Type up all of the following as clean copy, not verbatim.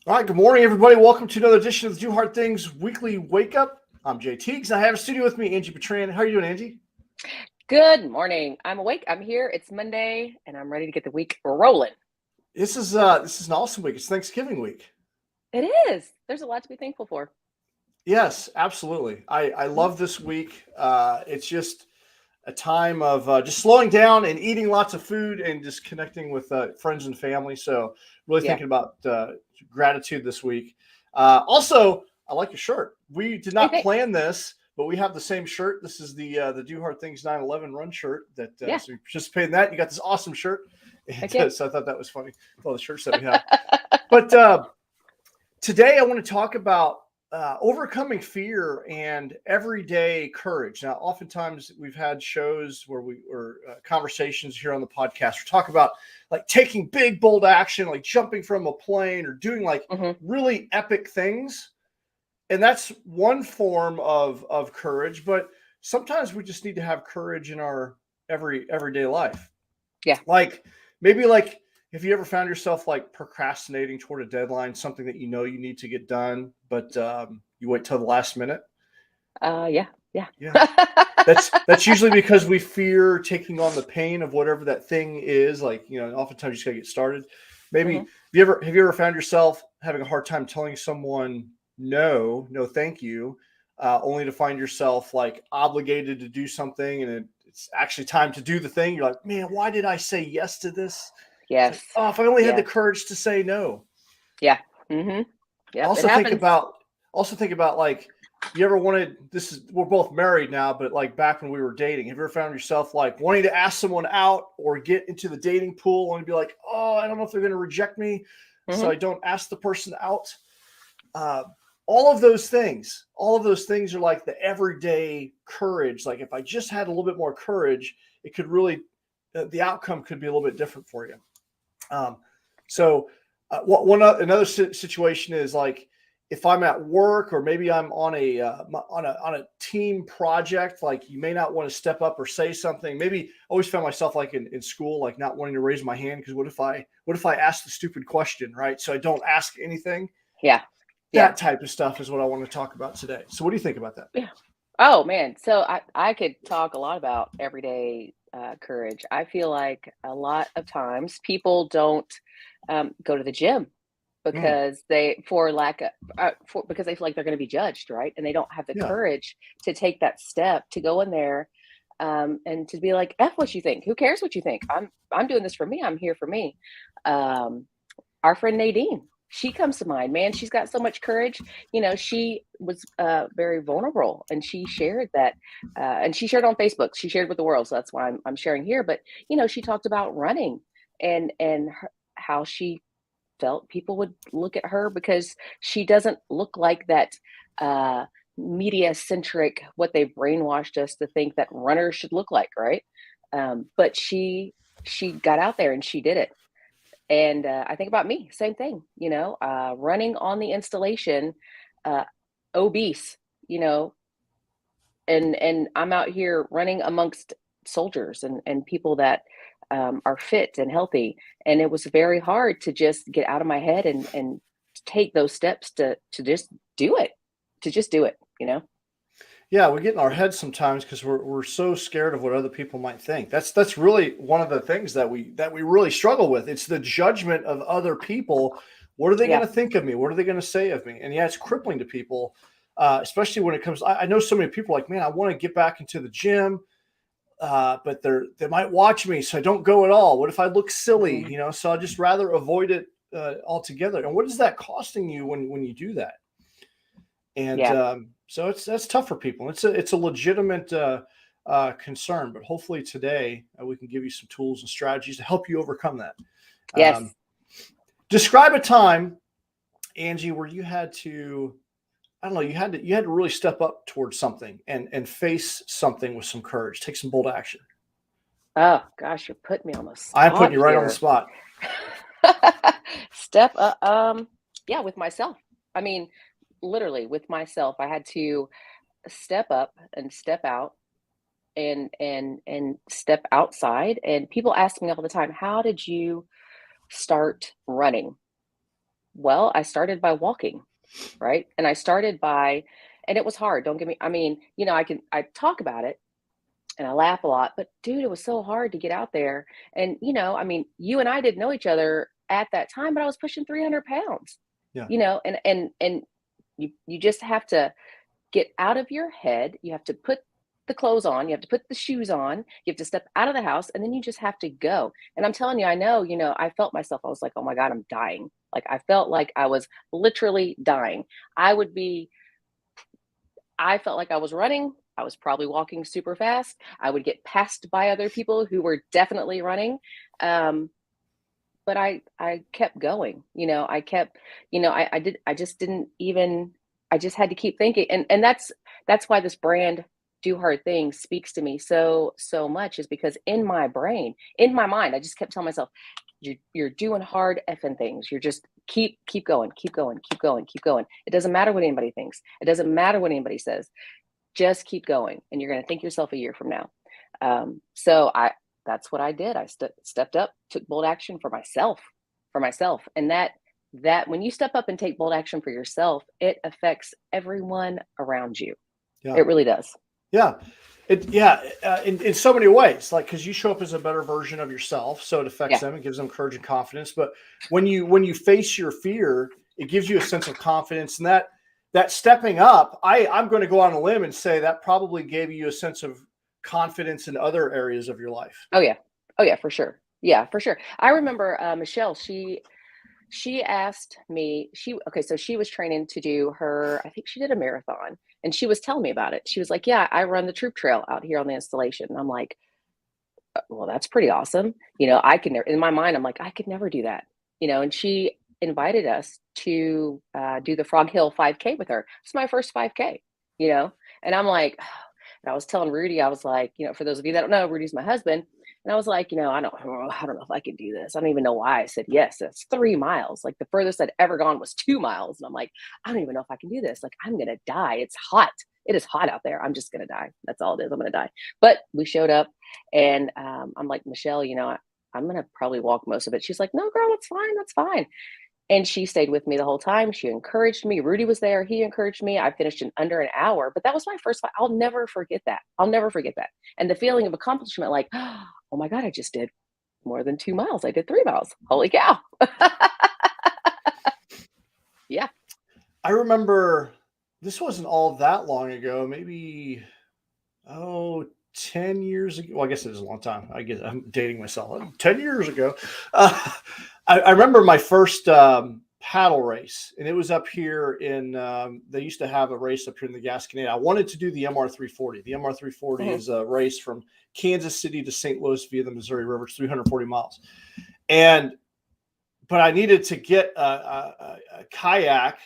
All right, good morning, everybody. Welcome to another edition of the Do Hard Things Weekly Wake Up. I'm Jay Teagues, and I have a studio with me, Angie Petran. How are you doing, Angie? Good morning. I'm awake. I'm here. It's Monday, and I'm ready to get the week rolling. This is an awesome week. It's Thanksgiving week. It is. There's a lot to be thankful for. Yes, absolutely. I Mhm. love this week. It's just a time of just slowing down and eating lots of food and just connecting with friends and family. So, really Yeah. thinking about gratitude this week. Also, I like your shirt. We did Hey, not thanks. plan this, but we have the same shirt. This is the Do Hard Things 9/11 Run shirt. Yeah. So you participate in that. You got this awesome shirt, Heck and yeah. so I thought that was funny. With all the shirts that we have. But today I want to talk about overcoming fear and everyday courage. Now, oftentimes we've had shows where we or conversations here on the podcast. We talk about like taking big, bold action, like jumping from a plane or doing like hmm really epic things, and that's one form of courage. But sometimes we just need to have courage in our everyday life. Yeah. Like maybe like have you ever found yourself like procrastinating toward a deadline, something that you know you need to get done, but you wait till the last minute? Yeah. Yeah. Yeah, that's usually because we fear taking on the pain of whatever that thing is. Like oftentimes you just gotta get started. Maybe hmm have you ever found yourself having a hard time telling someone no, no, thank you, only to find yourself like obligated to do something, and it's actually time to do the thing. You're like, man, why did I say yes to this? It's like, Yes. oh, if I only had the Yes. courage to say no. Yeah. hmm Yep. It Also think happens. about also think about like you ever wanted this is we're both married now, but like back when we were dating, have you ever found yourself like wanting to ask someone out or get into the dating pool and be like, oh, I don't know if they're going to reject me, so hmm I don't ask the person out? Uh, all of those things are like the everyday courage. Like if I just had a little bit more courage, it could really the outcome could be a little bit different for you. Um, so, another situation is like if I'm at work or maybe I'm on a team project, like you may not want to step up or say something. Maybe I always found myself like in school, like not wanting to raise my hand because what if I ask the stupid question, right? So I don't ask anything. Yeah. Yeah. That type of stuff is what I want to talk about today. So what do you think about that? Yeah. Oh man. So I could talk a lot about everyday courage. I feel like a lot of times people don't go to the gym Mm, because they for lack of because they feel like they're going to be judged, right? And they don't have the yeah, courage to take that step to go in there and to be like, "F what you think. Who cares what you think? I'm doing this for me. I'm here for me." Um, our friend Nadine, she comes to mind. Man, she's got so much courage. She was very vulnerable, and she shared that, and she shared on Facebook. She shared with the world, so that's why I'm sharing here. But she talked about running and how she felt people would look at her because she doesn't look like that uh, media centric what they brainwashed us to think that runners should look like, right? But she got out there and she did it. And I think about me, same thing, running on the installation, uh, obese, you know, and I'm out here running amongst soldiers and people that are fit and healthy, and it was very hard to just get out of my head and take those steps to just do it, to just do it. yeah, we get in our heads sometimes because we're so scared of what other people might think. That's really one of the things that we really struggle with. It's the judgment of other people. What are they going Yeah. to think of me? What are they going to say of me? And yeah, it's crippling to people, especially when it comes. I know so many people like, man, I want to get back into the gym, but they might watch me, so I don't go at all. What if I look silly? Mhm. So I'd just rather avoid it altogether. And what is that costing you when you do that? And Yeah. so that's tough for people. It's a legitimate concern, but hopefully today we can give you some tools and strategies to help you overcome that. Um, Yes. Describe a time, Angie, where you had to I don't know you had to really step up towards something and face something with some courage, take some bold action. Oh gosh, you're putting me on the I'm putting spot you right on the here. spot. Step up. Yeah, with myself. I mean, literally with myself, I had to step up and step out and step outside. And people ask me all the time, how did you start running? Well, I started by walking, right? And I started by, and it was hard. Don't get me, I mean, I talk about it and I laugh a lot, but dude, it was so hard to get out there. And, I mean, you and I didn't know each other at that time, but I was pushing 300 pounds, Yeah. and you just have to get out of your head. You have to put the clothes on, you have to put the shoes on, you have to step out of the house, and then you just have to go. And I'm telling you, I know, I felt myself, I was like, oh my God, I'm dying. Like I felt like I was literally dying. I would be, I felt like I was running. I was probably walking super fast. I would get passed by other people who were definitely running. Um, but I kept going. I kept, I just didn't even, I just had to keep thinking. And that's why this brand Do Hard Things speaks to me so much, is because in my brain, in my mind, I just kept telling myself, you're doing hard effing things. You're just keep going, keep going, keep going, keep going. It doesn't matter what anybody thinks. It doesn't matter what anybody says. Just keep going, and you're going to thank yourself a year from now. So that's what I did. I stepped up, took bold action for myself. And that when you step up and take bold action for yourself, it affects everyone around you. Yeah. It really does. Yeah. In so many ways, like, because you show up as a better version of yourself, so it affects Yeah. them. It gives them courage and confidence. But when you face your fear, it gives you a sense of confidence, and that stepping up, I'm going to go on a limb and say that probably gave you a sense of confidence in other areas of your life. Oh yeah. Oh yeah, for sure. Yeah, for sure. I remember Michelle. She asked me, okay, so she was training to do her, I think she did a marathon, and she was telling me about it. She was like, yeah, I run the troop trail out here on the installation. And I'm like, well, that's pretty awesome. I can never, in my mind, I'm like, I could never do that. And she invited us to do the Frog Hill 5K with her. It's my first 5K, and I'm like, and I was telling Rudy, I was like, for those of you that don't know, Rudy's my husband. And I was like, I don't know if I can do this. I don't even know why I said yes. It's 3 miles. Like the furthest I'd ever gone was 2 miles. And I'm like, I don't even know if I can do this. Like, I'm going to die. It's hot. It is hot out there. I'm just going to die. That's all it is. I'm going to die. But we showed up, and I'm like, Michelle, I'm going to probably walk most of it. She's like, no, girl, that's fine. That's fine. And she stayed with me the whole time. She encouraged me. Rudy was there. He encouraged me. I finished in under an hour, but that was my first fight. I'll never forget that. I'll never forget that. And the feeling of accomplishment, like, oh my God, I just did more than 2 miles. I did 3 miles. Holy cow. Yeah. I remember this wasn't all that long ago, maybe 10 years ago. Well, I guess it is a long time. I guess I'm dating myself. 10 years ago. Uh, I remember my first paddle race, and it was up here in, they used to have a race up here in the Gasconade. I wanted to do the MR340. The MR340 is a race from Kansas City to St. Louis via the Missouri River. It's 340 miles. But I needed to get a kayak.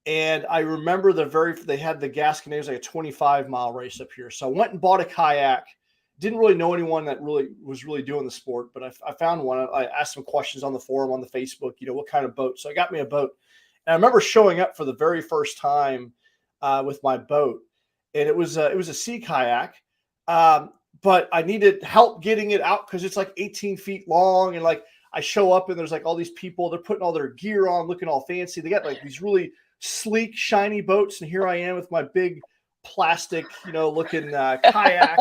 And I remember they had the Gasconade, it was like a 25-mile race up here. So I went and bought a kayak. Didn't really know anyone that was really doing the sport, but I found one. I asked some questions on the forum, on the Facebook, what kind of boat. So I got me a boat. And I remember showing up for the very first time with my boat. And it was a sea kayak. But I needed help getting it out because it's like 18 feet long. And like I show up and there's like all these people, they're putting all their gear on, looking all fancy. They got like these really sleek, shiny boats, and here I am with my big plastic, looking kayak,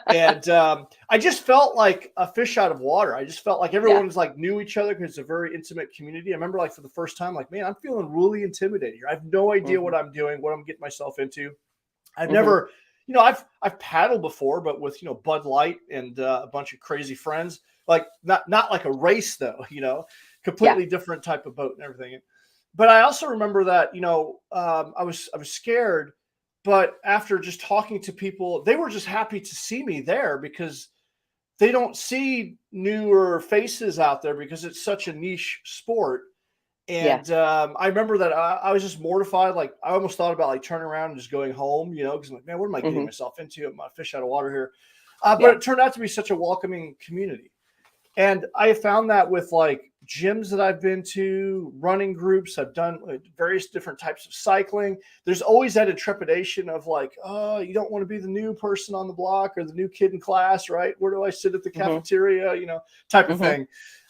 and I just felt like a fish out of water. I just felt like everyone was like knew each other because it's a very intimate community. I remember like for the first time, like, man, I'm feeling really intimidated here. I have no idea what I'm doing, what I'm getting myself into. I've never, I've paddled before, but with Bud Light and a bunch of crazy friends. Like not like a race though, completely different type of boat and everything. But I also remember that, I was scared, but after just talking to people, they were just happy to see me there because they don't see newer faces out there because it's such a niche sport. And I remember that I was just mortified. Like I almost thought about like turning around and just going home, because I'm like, man, what am I getting myself into? I'm a fish out of water here. But it turned out to be such a welcoming community. And I found that with like gyms that I've been to, running groups, I've done various different types of cycling. There's always that trepidation of like, oh, you don't want to be the new person on the block or the new kid in class, right? Where do I sit at the cafeteria, type of thing.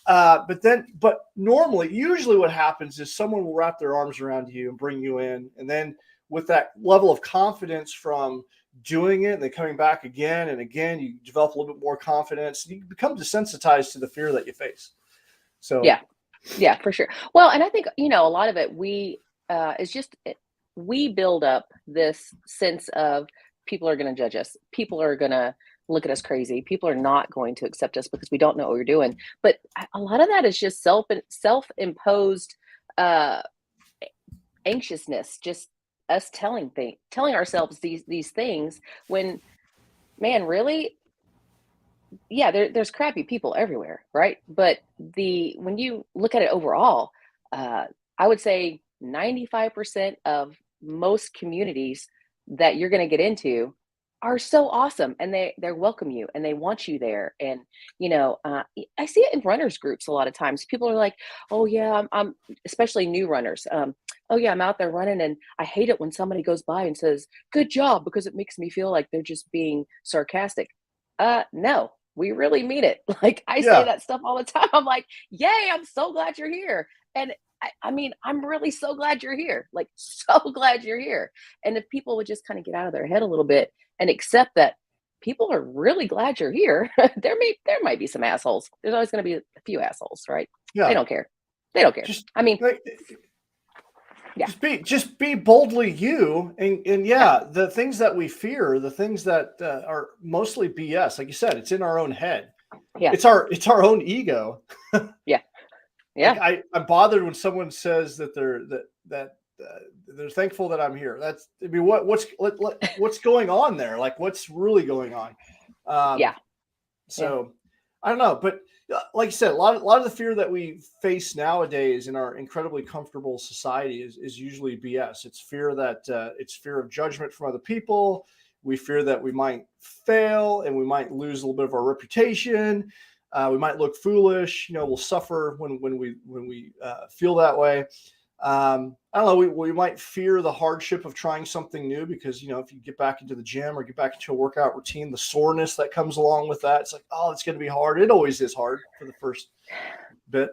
But normally, usually what happens is someone will wrap their arms around you and bring you in. And then with that level of confidence from doing it and then coming back again and again, you develop a little bit more confidence. You become desensitized to the fear that you face. So Yeah. Yeah, for sure. Well, and I think, a lot of it is just we build up this sense of people are going to judge us. People are going to look at us crazy. People are not going to accept us because we don't know what we're doing. But a lot of that is just self-imposed uh anxiousness, just us telling ourselves these things when, man, really, yeah, there's crappy people everywhere, right? But when you look at it overall, uh, I would say 95% of most communities that you're going to get into are so awesome, and they welcome you and they want you there. And I see it in runners groups a lot of times. People are like, "Oh yeah, I'm especially new runners. Oh yeah, I'm out there running, and I hate it when somebody goes by and says good job because it makes me feel like they're just being sarcastic." No, we really mean it. Like, I say yeah, that stuff all the time. I'm like, "Yay, I'm so glad you're here." And I mean, I'm really so glad you're here. Like, so glad you're here. And if people would just kind of get out of their head a little bit and accept that people are really glad you're here, there might be some assholes. There's always going to be a few assholes, right? They yeah. don't care. They don't care. Just I mean, like, yeah, just be boldly you, and yeah, yeah, the things that we fear, the things that are mostly BS, like you said, it's in our own head. yeah, It's our own ego. yeah, Like yeah, I'm bothered when someone says that they're thankful that I'm here. That's, I mean, what's going on there? Like, what's really going on? yeah, Um, yeah, so I don't know, but like you said, a lot of the fear that we face nowadays in our incredibly comfortable society is usually BS. It's fear of judgment from other people. We fear that we might fail and we might lose a little bit of our reputation. We might look foolish. We'll suffer when we feel that way. I don't know. We might fear the hardship of trying something new because if you get back into the gym or get back into a workout routine, the soreness that comes along with that, it's like, oh, it's going to be hard. It always is hard for the first bit.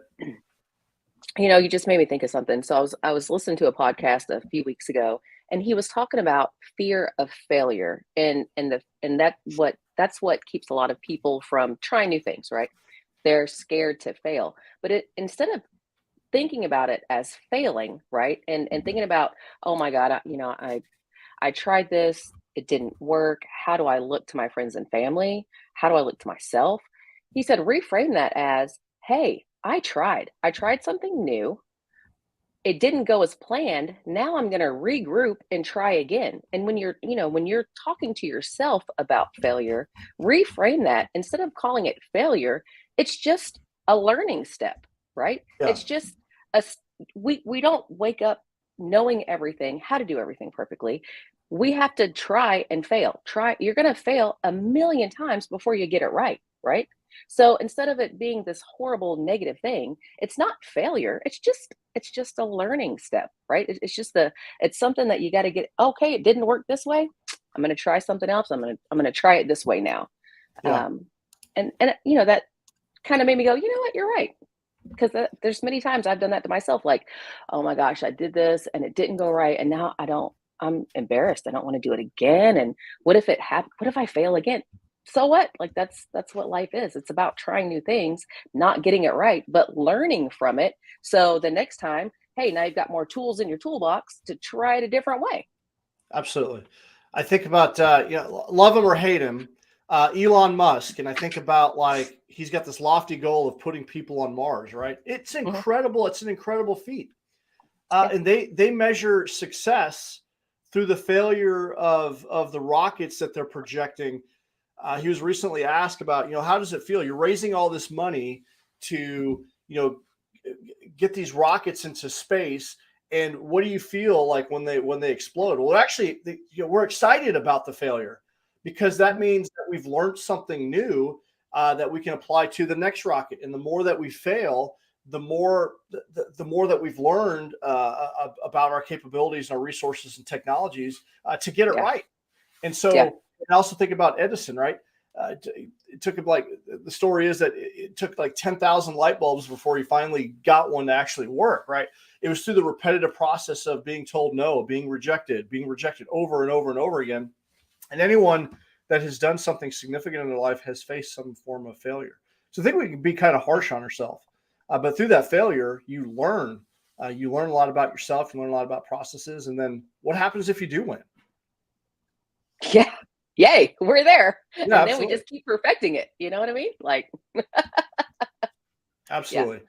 You just made me think of something. So I was listening to a podcast a few weeks ago, and he was talking about fear of failure, that's what keeps a lot of people from trying new things, right? They're scared to fail. But instead of thinking about it as failing, right? And thinking about, oh my God, I tried this, it didn't work. How do I look to my friends and family? How do I look to myself? He said, reframe that as, hey, I tried. I tried something new. It didn't go as planned. Now I'm going to regroup and try again. And when you're talking to yourself about failure, reframe that. Instead of calling it failure, it's just a learning step, right? Yeah, It's just we don't wake up knowing everything, how to do everything perfectly. We have to try and fail. You're going to fail a million times before you get it right, right? So instead of it being this horrible negative thing, it's not failure. It's just a learning step, right? It's something that you got to get. Okay, it didn't work this way. I'm going to try something else. I'm going to try it this way now. yeah, Um, and that kind of made me go, you know what, you're right. Because there's many times I've done that to myself, like, oh my gosh, I did this and it didn't go right, and now I'm embarrassed. I don't want to do it again. And what if I fail again? So what? Like, that's what life is. It's about trying new things, not getting it right, but learning from it. So the next time, hey, now you've got more tools in your toolbox to try it a different way. absolutely. I think about love him or hate him, Elon Musk, and I think about, like, he's got this lofty goal of putting people on Mars. Right? It's Hmm. incredible. It's an incredible feat. Yeah. And they measure success through the failure of the rockets that they're projecting. He was recently asked about, how does it feel? You're raising all this money to, get these rockets into space, and what do you feel like when they explode? Well, actually, we're excited about the failure because that Mhm. means that we've learned something new that we can apply to the next rocket. And the more that we fail, the more that we've learned about our capabilities and our resources and technologies to get it Yeah. right. And Yeah. so I also think about Edison, right? it took him like, the story is that it took like 10,000 light bulbs before he finally got one to actually work, right? It was through the repetitive process of being told no, being rejected over and over and over again. And anyone that has done something significant in their life has faced some form of failure. So I think we can be kind of harsh on ourselves. But through that failure, you learn. You learn a lot about yourself. You learn a lot about processes. And then what happens if you do win? Yeah. Yay, we're there. Yeah, and absolutely. then we just keep perfecting it. You know what I mean? Like, absolutely.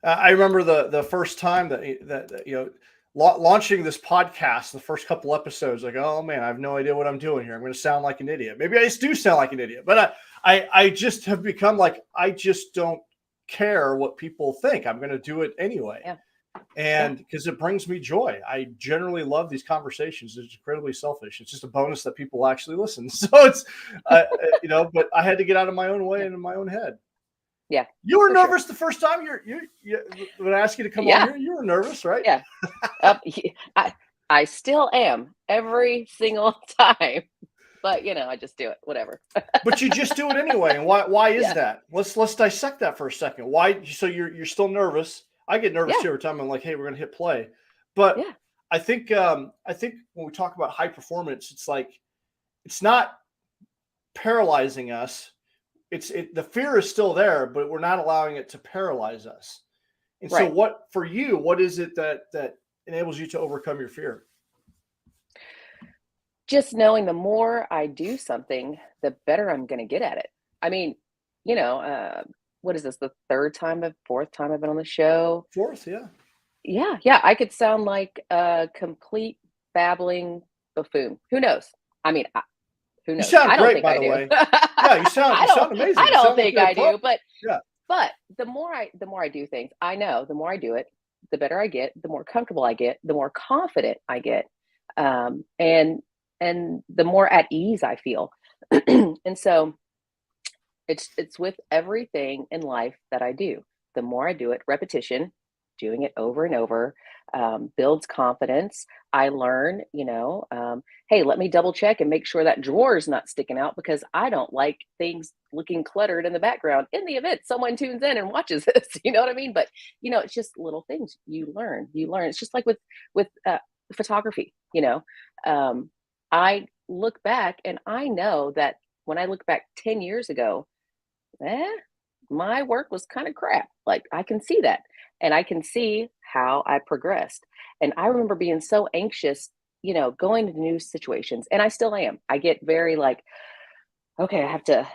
Yeah. I remember the first time that launching this podcast, the first couple episodes, like, oh man, I have no idea what I'm doing here. I'm going to sound like an idiot. Maybe I just do sound like an idiot, but I just have become like, I just don't care what people think. I'm going to do it anyway. Yeah. And because it brings me joy. I generally love these conversations. It's incredibly selfish. It's just a bonus that people actually listen. So it's, but I had to get out of my own way and in my own head. Yeah. You were nervous the first time when I asked you to come on here, you were nervous, right? Yeah. I still am every single time, but I just do it, whatever. But you just do it anyway. And why is that? Let's dissect that for a second. Why? So you're still nervous. I get nervous too every time I'm like, hey, we're going to hit play. But I think when we talk about high performance, it's like, it's not paralyzing us. The fear is still there, but we're not allowing it to paralyze us. And so what is it that enables you to overcome your fear? Just knowing the more I do something, the better I'm going to get at it. I mean, what is this? The fourth time I've been on the show? Fourth, yeah. Yeah. I could sound like a complete babbling buffoon. Who knows? I mean, who knows? You sound great, by the way. Yeah, you sound amazing. I don't think I do, but yeah. But the more I do things, I know the more I do it, the better I get, the more comfortable I get, the more confident I get, and the more at ease I feel. And so it's with everything in life that I do. The more I do it, repetition, doing it over and over, builds confidence. I learn, hey, let me double check and make sure that drawer is not sticking out, because I don't like things looking cluttered in the background in the event someone tunes in and watches this. You know what I mean? But it's just little things you learn. It's just like with photography. I look back and I know that when I look back 10 years ago, my work was kind of crap. Like, I can see that. And I can see how I progressed. And I remember being so anxious, going to new situations. And I still am. I get very like, okay, I have to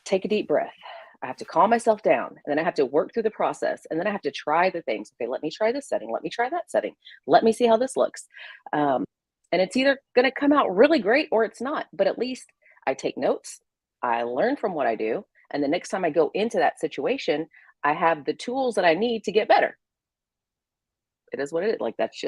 take a deep breath. I have to calm myself down. And then I have to work through the process. And then I have to try the things. Okay, let me try this setting. Let me try that setting. Let me see how this looks. And it's either going to come out really great or it's not. But at least I take notes. I learn from what I do. And the next time I go into that situation, I have the tools that I need to get better. It is what it is. Like, that's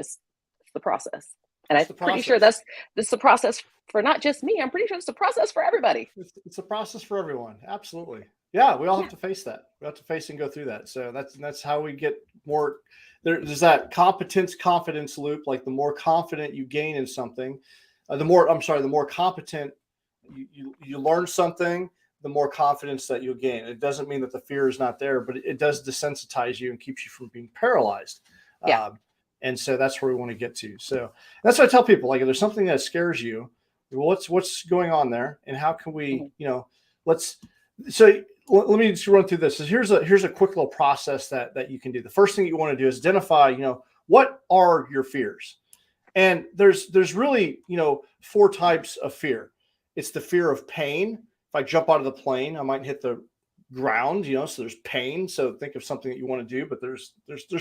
the process. And I'm pretty sure that's the process for not just me. I'm pretty sure it's the process for everybody. It's a process for everyone. Absolutely. Yeah. We all have to face that. We have to face and go through that. So that's how we get more. There's that confidence loop. Like, the more confident you gain in something, the more competent you learn something, the more confidence that you'll gain. It doesn't mean that the fear is not there, but it does desensitize you and keeps you from being paralyzed. Yeah. And so that's where we want to get to. So that's what I tell people. Like, if there's something that scares you, well, what's going on there, and how can we, let me just run through this. So here's a quick little process that you can do. The first thing you want to do is identify, what are your fears? And there's really, 4 types of fear. It's the fear of pain. If I jump out of the plane, I might hit the ground, so there's pain. So think of something that you want to do, but there's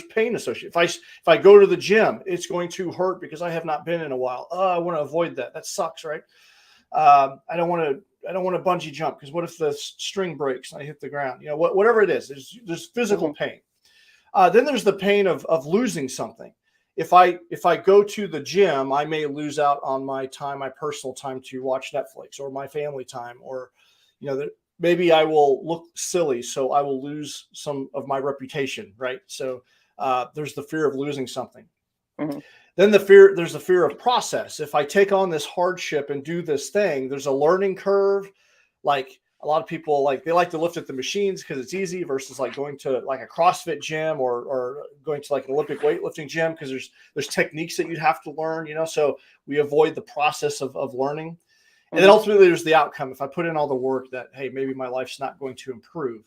pain associated. If I go to the gym, it's going to hurt because I have not been in a while. I want to avoid that. That sucks, right? I don't want to bungee jump, because what if the string breaks and I hit the ground? Whatever it is, there's physical pain. Then there's the pain of losing something. If I go to the gym, I may lose out on my personal time to watch Netflix, or my family time, or, maybe I will look silly, so I will lose some of my reputation, right? So there's the fear of losing something. Mm-hmm. Then there's the fear of process. If I take on this hardship and do this thing, there's a learning curve. Like a lot of people, like they like to lift at the machines because it's easy versus like going to like a CrossFit gym or going to like an Olympic weightlifting gym because there's techniques that you'd have to learn, so we avoid the process of learning. And then ultimately there's the outcome. If I put in all the work that, hey, maybe my life's not going to improve.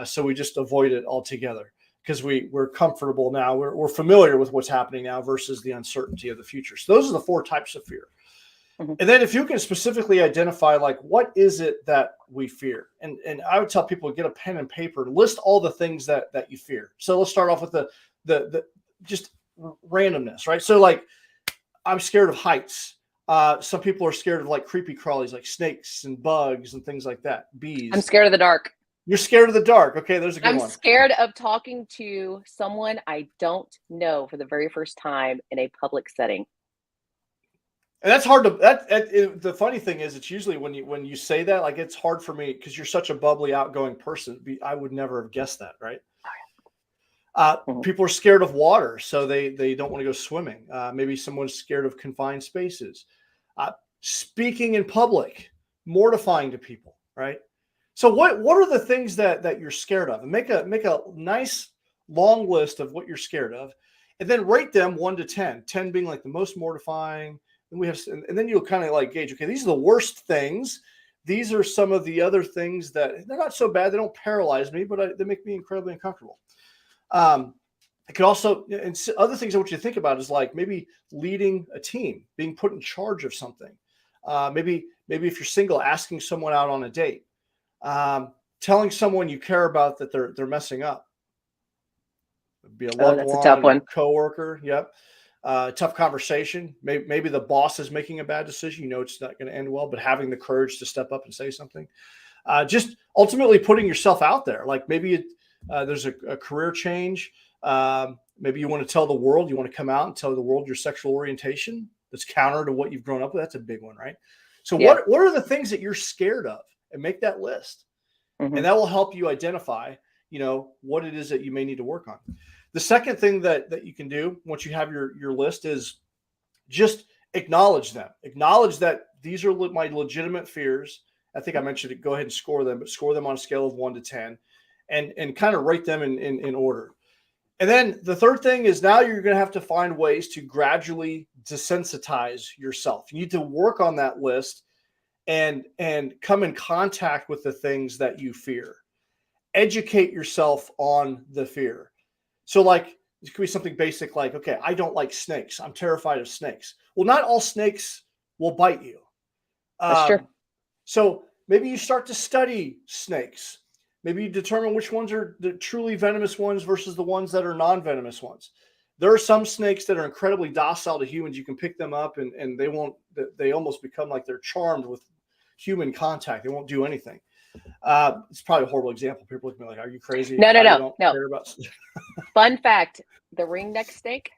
So we just avoid it altogether because we're comfortable now. We're familiar with what's happening now versus the uncertainty of the future. So those are the 4 types of fear. And then if you can specifically identify, like, what is it that we fear? And I would tell people, get a pen and paper and list all the things that you fear. So let's start off with the just randomness, right? So like, I'm scared of heights. Some people are scared of like creepy crawlies, like snakes and bugs and things like that. Bees. I'm scared of the dark. You're scared of the dark. Okay, there's a good one. I'm scared of talking to someone I don't know for the very first time in a public setting. And that's hard to the funny thing is, it's usually when you say that, like, it's hard for me because you're such a bubbly, outgoing person. I would never have guessed that, right? People are scared of water, so they don't want to go swimming. Maybe someone's scared of confined spaces. Speaking in public, mortifying to people, right? So what are the things that you're scared of? And make a nice long list of what you're scared of, and then rate them 1 to 10. 10 being like the most mortifying. And then you'll kind of like gauge, okay, these are the worst things. These are some of the other things that they're not so bad. They don't paralyze me, but they make me incredibly uncomfortable. It could also, and other things I want you to think about is like maybe leading a team, being put in charge of something. Maybe if you're single, asking someone out on a date, telling someone you care about that they're messing up. It'd be a loved that's one, a tough one. Coworker. Yep. Tough conversation. Maybe the boss is making a bad decision. It's not going to end well, but having the courage to step up and say something. Just ultimately putting yourself out there. Like maybe there's a career change. Maybe you want to tell the world, you want to come out and tell the world your sexual orientation that's counter to what you've grown up with. That's a big one, right? So what are the things that you're scared of? And make that list. And that will help you identify, what it is that you may need to work on. The second thing that you can do once you have your list is just acknowledge them. Acknowledge that these are my legitimate fears. I think I mentioned it. Go ahead and score them, but score them on a scale of 1 to 10 and kind of rate them in order. And then the third thing is now you're going to have to find ways to gradually desensitize yourself. You need to work on that list and come in contact with the things that you fear. Educate yourself on the fear. So like, it could be something basic like, okay, I don't like snakes. I'm terrified of snakes. Well, not all snakes will bite you. That's true. So maybe you start to study snakes. Maybe you determine which ones are the truly venomous ones versus the ones that are non-venomous ones. There are some snakes that are incredibly docile to humans. You can pick them up and they almost become like they're charmed with human contact. They won't do anything. It's probably a horrible example. People look at me like, are you crazy? No. Care about... Fun fact, the ringneck snake,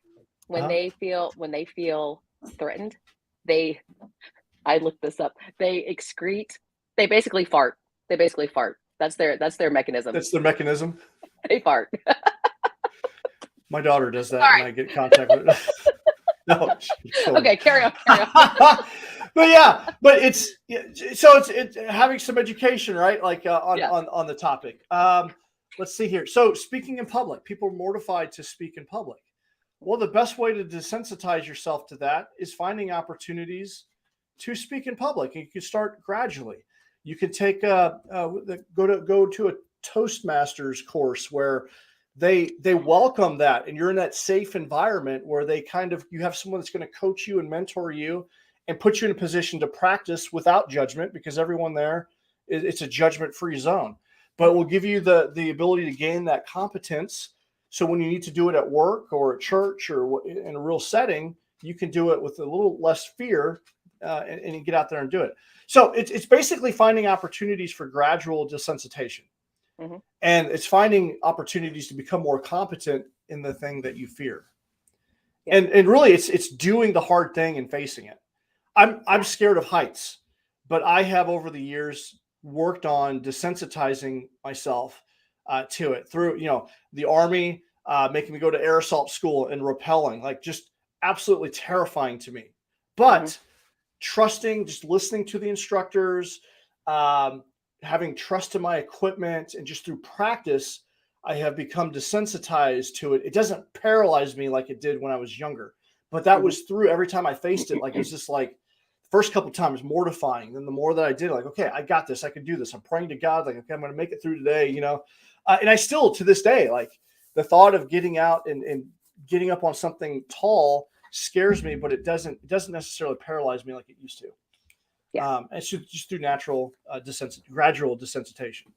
when they feel threatened, I looked this up. They excrete, they basically fart. That's their mechanism. That's their mechanism. They fart. My daughter does that when I get contact with it. No. Okay, carry on. but it's having some education, right? Like on the topic. Let's see here. So speaking in public, people are mortified to speak in public. Well, the best way to desensitize yourself to that is finding opportunities to speak in public. And you can start gradually. You can take go to a Toastmasters course where they welcome that, and you're in that safe environment where you have someone that's going to coach you and mentor you and put you in a position to practice without judgment, because everyone there, it's a judgment-free zone, but it will give you the ability to gain that competence. So when you need to do it at work or at church or in a real setting, you can do it with a little less fear and you get out there and do it. So it's basically finding opportunities for gradual desensitization. Mm-hmm. And it's finding opportunities to become more competent in the thing that you fear. Yeah. And really it's doing the hard thing and facing it. I'm scared of heights, but I have over the years worked on desensitizing myself to it through, the Army, making me go to air assault school and rappelling, like just absolutely terrifying to me. But trusting, just listening to the instructors, having trust in my equipment and just through practice, I have become desensitized to it. It doesn't paralyze me like it did when I was younger, but that was through every time I faced it. Like, it was just like first couple times mortifying. Then the more that I did, like, okay, I got this. I can do this. I'm praying to God. Like, okay, I'm going to make it through today, and I still, to this day, like the thought of getting out and getting up on something tall scares me, but it doesn't necessarily paralyze me like it used to. Yeah. It's just through natural gradual desensitization.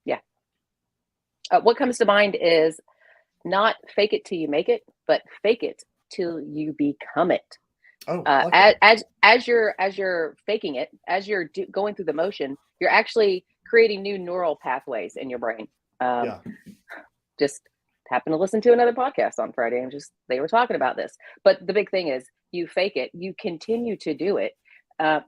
Yeah. What comes to mind is not fake it till you make it, but fake it till you become it. Oh, like as you're faking it, as you're going through the motion, you're actually creating new neural pathways in your brain. yeah, Just happened to listen to another podcast on Friday, and they were talking about this. But the big thing is, you fake it, you continue to do it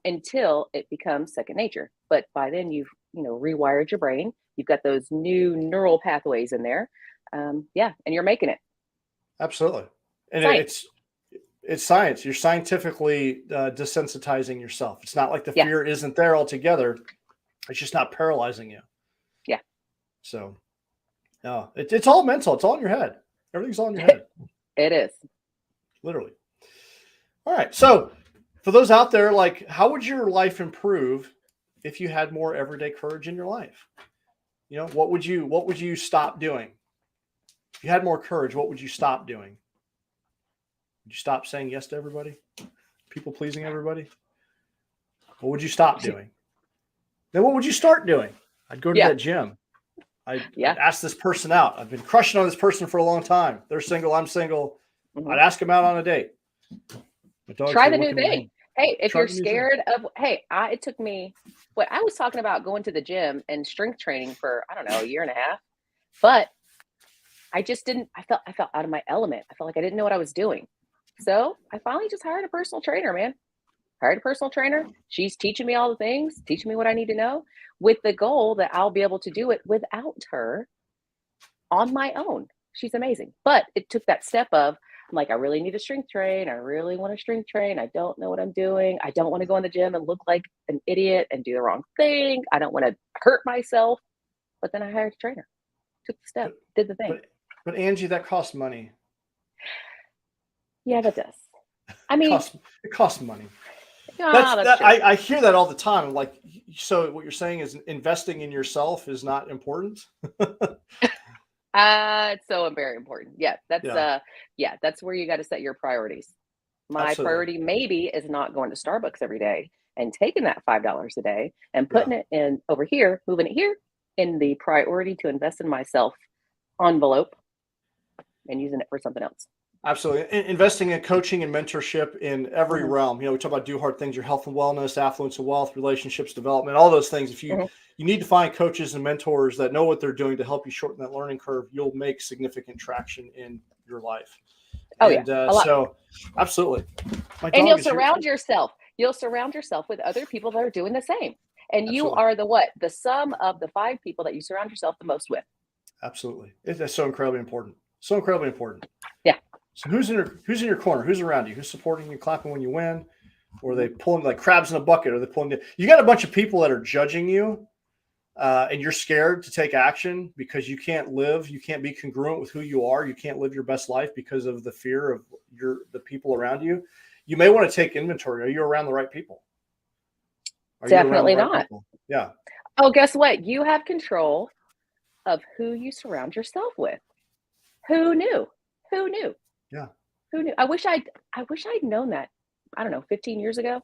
until it becomes second nature. But by then, you've rewired your brain. You've got those new neural pathways in there. And you're making it. absolutely. And Science. it's science. You're scientifically desensitizing yourself. It's not like the fear isn't there altogether. It's just not paralyzing you. Yeah. So, no, it's all mental. It's all in your head. Everything's all in your head. It is. Literally. All right. So, for those out there, like, how would your life improve if you had more everyday courage in your life? What would you stop doing? If you had more courage, what would you stop doing? Would you stop saying yes to everybody? People pleasing everybody? What would you stop doing? Then what would you start doing? I'd go to that gym. I'd ask this person out. I've been crushing on this person for a long time. They're single. I'm single. Mm-hmm. I'd ask them out on a date. Try the new thing. Hey, if you're scared of, it took me, I was talking about going to the gym and strength training for, I don't know, a year and a half, but I just didn't, I felt out of my element. I felt like I didn't know what I was doing. So I finally just hired a personal trainer, man. Hired a personal trainer. She's teaching me all the things, teaching me what I need to know, with the goal that I'll be able to do it without her on my own. She's amazing. But it took that step of, I'm like, I really need to strength train. I really want to strength train. I don't know what I'm doing. I don't want to go in the gym and look like an idiot and do the wrong thing. I don't want to hurt myself. But then I hired a trainer, took the step, did the thing. But Angie, that costs money. Yeah, that does. I mean, it costs money. That's I hear that all the time. Like, so what you're saying is investing in yourself is not important. It's so very important. Yeah, that's where you got to set your priorities. My priority maybe is not going to Starbucks every day and taking that $5 a day and putting it in over here, moving it here in the priority to invest in myself envelope and using it for something else. Absolutely. Investing in coaching and mentorship in every realm. We talk about do hard things, your health and wellness, affluence and wealth, relationships, development, all those things. If you need to find coaches and mentors that know what they're doing to help you shorten that learning curve, you'll make significant traction in your life. So absolutely. And you'll surround yourself. You'll surround yourself with other people that are doing the same. And you are the sum of the 5 people that you surround yourself the most with. Absolutely. That's so incredibly important. So incredibly important. Yeah. So who's in your corner? Who's around you? Who's supporting you, clapping when you win? Or are they pulling like crabs in a bucket? Or are they pulling you? You got a bunch of people that are judging you, and you're scared to take action because you can't be congruent with who you are. You can't live your best life because of the fear of the people around you. You may want to take inventory. Are you around the right people? Definitely not. People? Yeah. Oh, guess what? You have control of who you surround yourself with. Who knew? Yeah. Who knew? I wish I'd known that, I don't know, 15 years ago.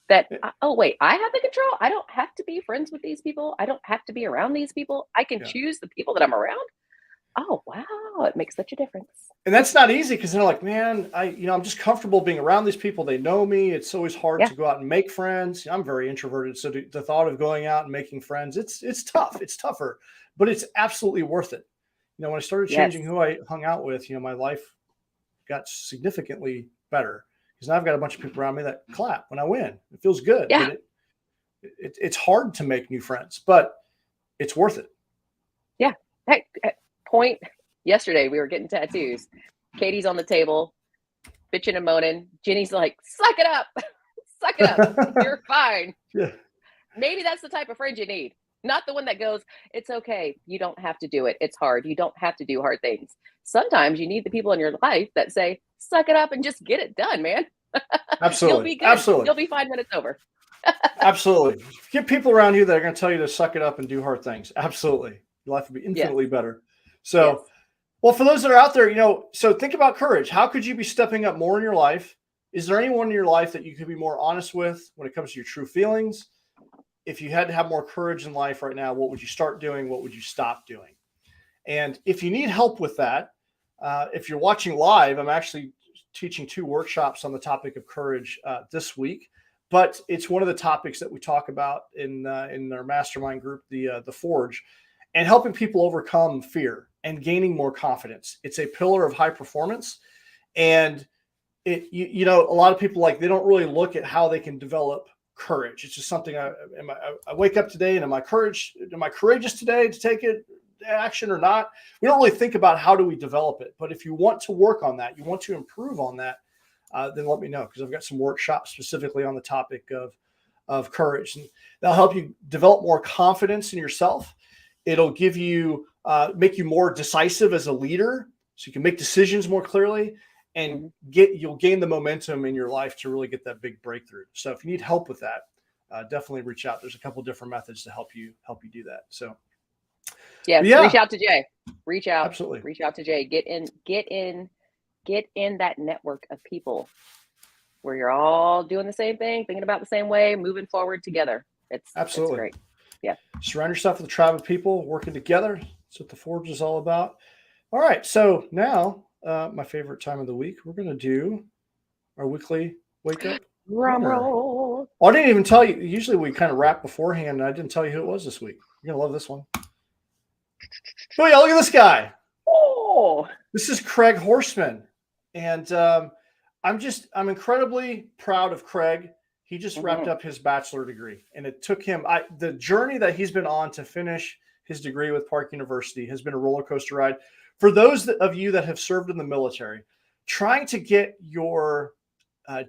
That, I have the control. I don't have to be friends with these people. I don't have to be around these people. I can choose the people that I'm around. Oh, wow. It makes such a difference. And that's not easy because they're like, man, I'm just comfortable being around these people. They know me. It's always hard to go out and make friends. I'm very introverted. So the thought of going out and making friends, it's tough. It's tougher, but it's absolutely worth it. When I started changing who I hung out with, my life got significantly better because now I've got a bunch of people around me that clap when I win. It feels good. Yeah. But it's hard to make new friends, but it's worth it. Yeah. Hey, point yesterday, we were getting tattoos. Katie's on the table, bitching and moaning. Jenny's like, suck it up. Suck it up. You're fine. Yeah. Maybe that's the type of friend you need. Not the one that goes, it's okay. You don't have to do it. It's hard. You don't have to do hard things. Sometimes you need the people in your life that say, suck it up and just get it done, man. You'll Absolutely. be good. Absolutely. You'll be fine when it's over. Absolutely. Get people around you that are going to tell you to suck it up and do hard things. Absolutely. Your life will be infinitely better. So, Yes. well, for those that are out there, so think about courage. How could you be stepping up more in your life? Is there anyone in your life that you could be more honest with when it comes to your true feelings? If you had to have more courage in life right now, what would you start doing? What would you stop doing? And if you need help with that, if you're watching live, I'm actually teaching 2 workshops on the topic of courage this week. But it's one of the topics that we talk about in our mastermind group, the Forge, and helping people overcome fear and gaining more confidence. It's a pillar of high performance, and a lot of people they don't really look at how they can develop courage. It's just something I wake up today and am I courageous today to take it action or not? We don't really think about how do we develop it. But if you want to work on that, you want to improve on that, then let me know, because I've got some workshops specifically on the topic of courage, and that'll help you develop more confidence in yourself. It'll give you make you more decisive as a leader, so you can make decisions more clearly, and you'll gain the momentum in your life to really get that big breakthrough. So if you need help with that, definitely reach out. There's a couple of different methods to help you do that. So reach out to Jay. Reach out. Absolutely. Reach out to Jay. Get in that network of people where you're all doing the same thing, thinking about the same way, moving forward together. It's great. Yeah. Surround yourself with a tribe of people working together. That's what the Forge is all about. All right. So now, my favorite time of the week, we're going to do our weekly wake up. Drum roll. Oh, I didn't even tell you. Usually we kind of wrap beforehand, and I didn't tell you who it was this week. You're going to love this one. Oh, yeah. Look at this guy. Oh, this is Craig Horseman. And I'm incredibly proud of Craig. He just wrapped up his bachelor degree, and it took him the journey that he's been on to finish his degree with Park University has been a roller coaster ride. For those of you that have served in the military, trying to get your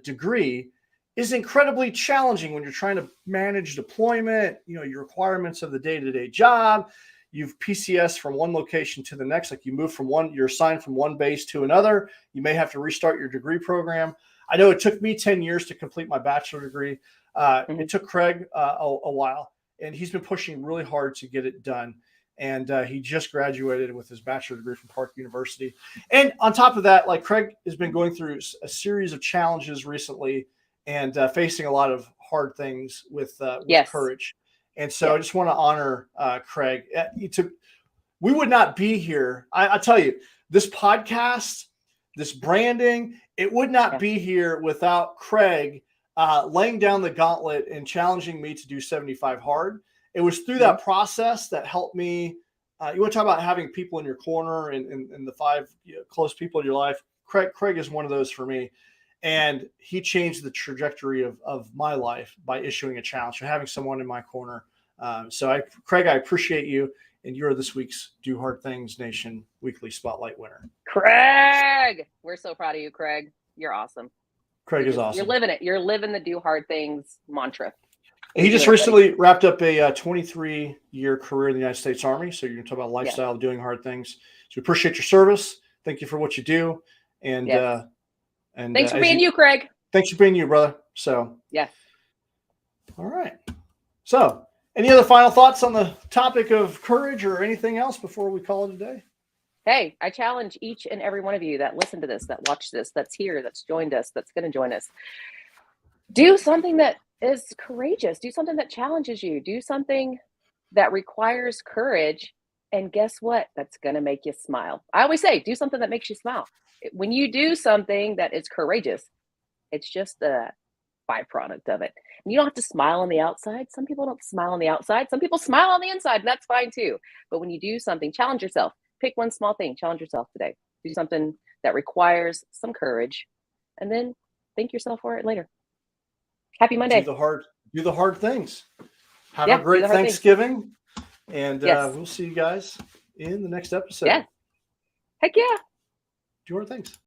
degree is incredibly challenging when you're trying to manage deployment, your requirements of the day-to-day job. You've PCS from one location to the next, like you move from you're assigned from one base to another. You may have to restart your degree program. I know it took me 10 years to complete my bachelor degree. It took Craig a while, and he's been pushing really hard to get it done. And he just graduated with his bachelor degree from Park University. And on top of that, Craig has been going through a series of challenges recently and facing a lot of hard things with courage. And so I just want to honor Craig. We would not be here. I tell you, this podcast, this branding, it would not be here without Craig laying down the gauntlet and challenging me to do 75 hard. It was through that process that helped me. You want to talk about having people in your corner and the 5 close people in your life. Craig is one of those for me. And he changed the trajectory of my life by issuing a challenge, for having someone in my corner. Craig, I appreciate you. And you're this week's Do Hard Things Nation Weekly Spotlight winner. Craig, we're so proud of you, Craig. You're awesome. Craig is awesome. You're living it. You're living the Do Hard Things mantra. He just recently wrapped up a 23-year career in the United States Army. So you're going to talk about lifestyle of doing hard things. So we appreciate your service. Thank you for what you do. And thanks for being you, Craig. Thanks for being you, brother. So yes. All right. So any other final thoughts on the topic of courage or anything else before we call it a day? Hey, I challenge each and every one of you that listen to this, that watch this, that's here, that's joined us, that's going to join us. Do something that is courageous. Do something that challenges you. Do something that requires courage. And guess what? That's going to make you smile. I always say, do something that makes you smile. When you do something that is courageous, it's just a byproduct of it. And you don't have to smile on the outside. Some people don't smile on the outside. Some people smile on the inside, and that's fine too. But when you do something, challenge yourself. Pick one small thing. Challenge yourself today. Do something that requires some courage, and then thank yourself for it later. Happy Monday. Do the hard things. Have a great Thanksgiving. And we'll see you guys in the next episode. Yeah. Heck yeah. Do hard things.